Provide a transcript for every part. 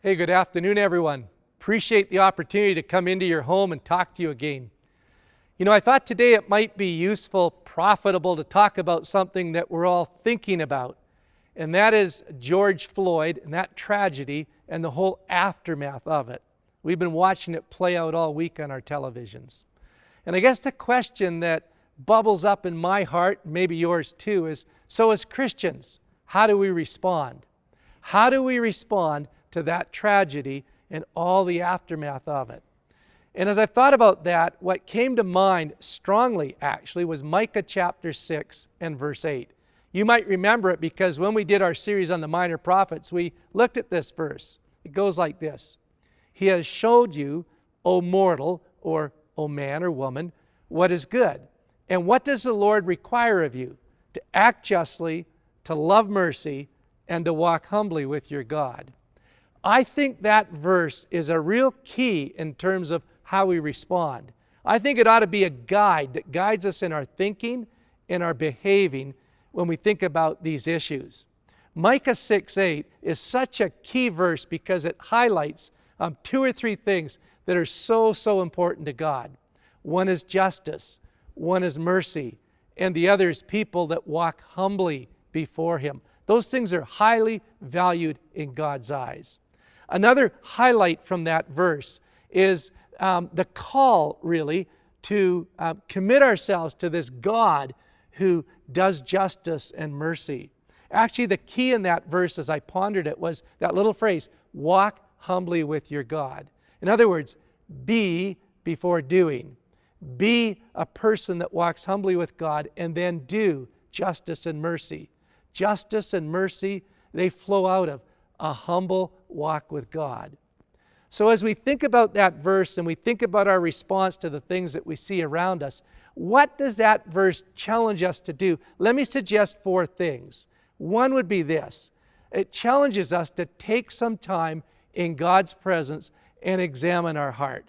Hey, good afternoon, everyone. Appreciate the opportunity to come into your home and talk to you again. I thought today it might be useful, profitable to talk about something that we're all thinking about, and that is George Floyd and that tragedy and the whole aftermath of it. We've been watching it play out all week on our televisions. And I guess the question that bubbles up in my heart, maybe yours too, is, so as Christians, how do we respond? How do we respond to that tragedy and all the aftermath of it? And as I've thought about that, what came to mind strongly actually was Micah chapter 6 and verse 8. You might remember it because when we did our series on the minor prophets, we looked at this verse. It goes like this: He has showed you, O mortal, or O man or woman, what is good. And what does the Lord require of you? To act justly, to love mercy, and to walk humbly with your God. I think that verse is a real key in terms of how we respond. I think it ought to be a guide that guides us in our thinking and our behaving when we think about these issues. Micah 6:8 is such a key verse because it highlights two or three things that are so important to God. One is justice, one is mercy, and the other is people that walk humbly before Him. Those things are highly valued in God's eyes. Another highlight from that verse is the call, really, to commit ourselves to this God who does justice and mercy. Actually, the key in that verse, as I pondered it, was that little phrase, walk humbly with your God. In other words, be before doing. Be a person that walks humbly with God and then do justice and mercy. Justice and mercy, they flow out of a humble walk with God. So as we think about that verse and we think about our response to the things that we see around us, what does that verse challenge us to do? Let me suggest four things. One would be this: it challenges us to take some time in God's presence and examine our heart.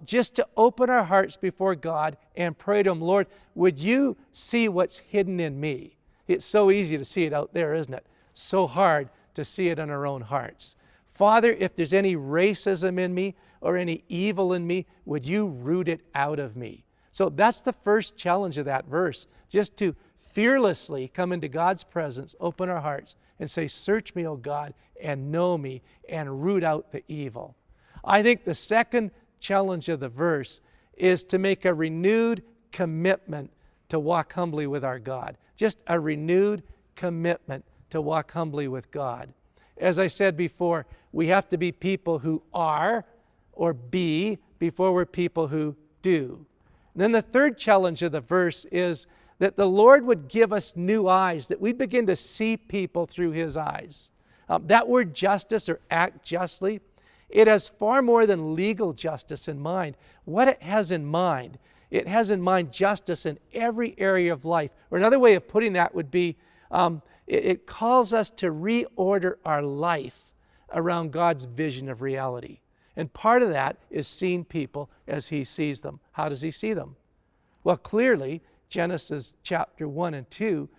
Just to open our hearts before God and pray to Him, Lord, would you see what's hidden in me? It's so easy to see it out there, isn't it? So hard to see it in our own hearts. Father, if there's any racism in me or any evil in me, would you root it out of me? So that's the first challenge of that verse, just to fearlessly come into God's presence, open our hearts, and say, search me, O God, and know me, and root out the evil. I think the second challenge of the verse is to make a renewed commitment to walk humbly with our God. Just a renewed commitment to walk humbly with God. As I said before, we have to be people who are or be before we're people who do. And then the third challenge of the verse is that the Lord would give us new eyes, that we begin to see people through His eyes. That word justice, or act justly, it has far more than legal justice in mind. What it has in mind, it has in mind justice in every area of life. Or another way of putting that would be, it calls us to reorder our life around God's vision of reality. And part of that is seeing people as He sees them. How does He see them? Well, clearly, Genesis chapter 1 and 2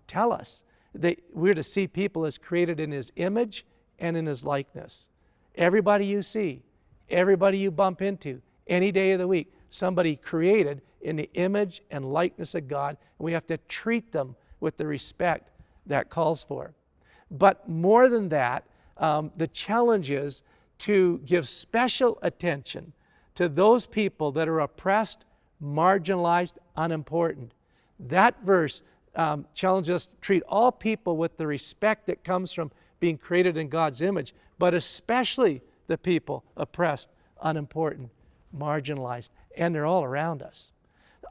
tell us that we're to see people as created in His image and in His likeness. Everybody you see, everybody you bump into, any day of the week, somebody created in the image and likeness of God, and we have to treat them with the respect that calls for. But more than that, the challenge is to give special attention to those people that are oppressed, marginalized, unimportant. That verse challenges us to treat all people with the respect that comes from being created in God's image, but especially the people oppressed, unimportant, marginalized, and they're all around us.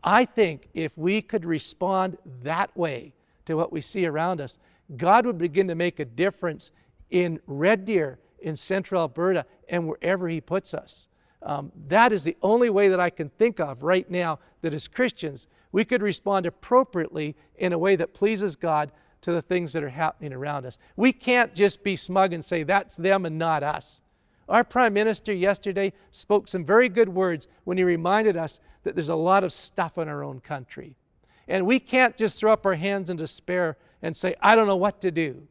I think if we could respond that way to what we see around us, God would begin to make a difference in Red Deer, in central Alberta, and wherever He puts us. That is the only way that I can think of right now that as Christians, we could respond appropriately in a way that pleases God to the things that are happening around us. We can't just be smug and say that's them and not us. Our Prime Minister yesterday spoke some very good words when he reminded us that there's a lot of stuff in our own country. And we can't just throw up our hands in despair and say, I don't know what to do.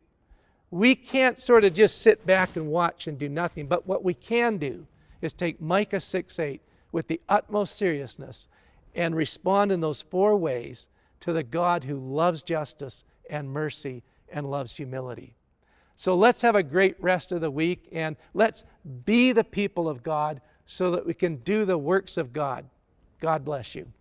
We can't sort of just sit back and watch and do nothing, but what we can do is take Micah 6:8 with the utmost seriousness and respond in those 4 ways to the God who loves justice and mercy and loves humility. So let's have a great rest of the week, and let's be the people of God so that we can do the works of God. God bless you.